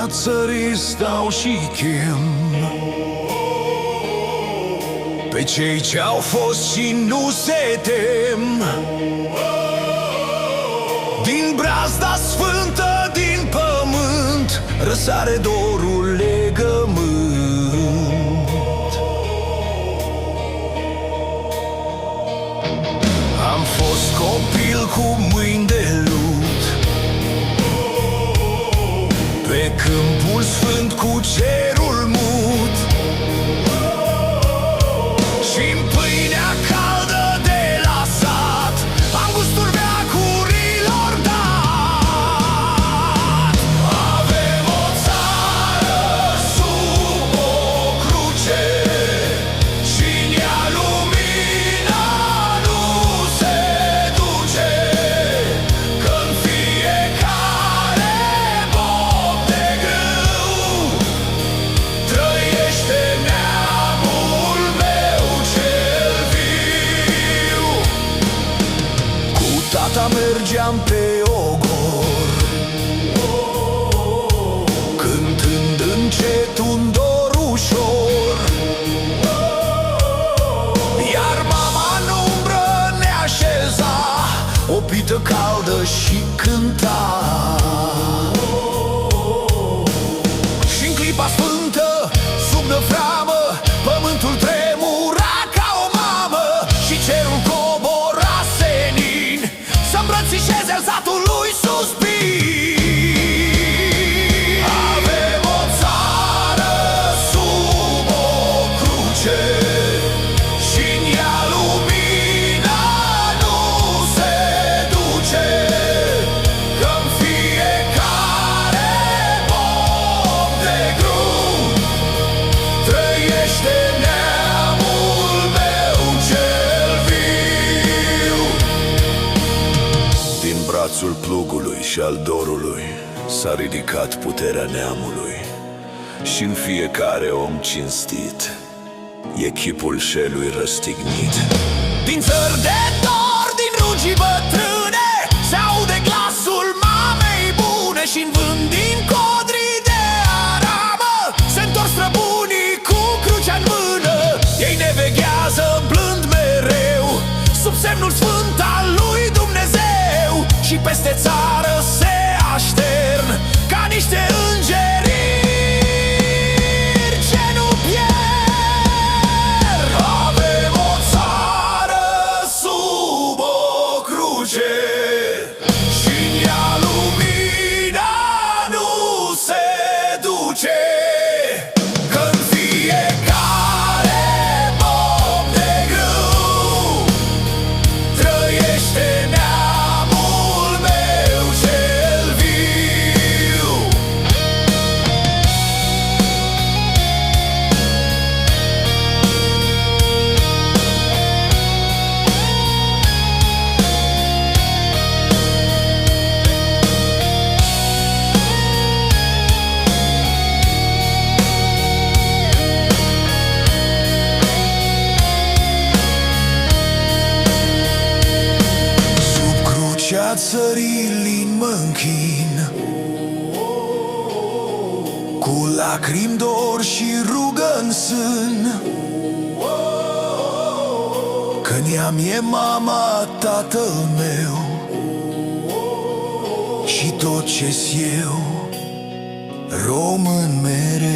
crucea țării stau și chem pe cei ce-au fost și nu se tem. Din brazda sfântă din pământ răsare dorul legământ. Am fost copil cu mâini de lut pe câmpul sfânt cu cerul mut, și-n pâinea caldă de la sat am gustul veacurilor dat. Avem o țară sub o cruce și-n ea lumina nu se duce, că-n fiecare bob de grâu trăiește neamul meu cel viu. Cu tata mergeam pe ogor, cântând încet un dor ușor, iar mama în umbră ne așeza, o pită caldă și cânta. Și-n clipa sfântă, sub năframă, pământul tremura ca o mamă și cerul cobora senin să îmbrățișeze alzatul lui suspin. Avem o țară sub o cruce și-n ea lumina nu se duce, că-n fiecare bob de grâu trăiește neamul meu cel viu. Din brațul plugului și al dorului s-a ridicat puterea neamului, și-n fiecare om cinstit e chipul celui răstignit. Din țări de dor, din rugii bătrâne se aude glasul mamei bune, și-n vânt din codrii de aramă se întorc străbunii cu crucea în mână. Ei ne veghează blând mereu sub semnul sfânt al lui Dumnezeu, și peste țară se aștern ca niște îngeriri ce nu pierd. Avem o țară sub o cruce și-n ea lumina nu se duce, că-n fiecare bob de grâu trăiește neamul meu cel viu. Sub crucea țării mă-nchin, cu lacrimi, dor și rugă în sân, că-n ea mi-e mama, tatăl meu și tot ce-s eu, român mereu.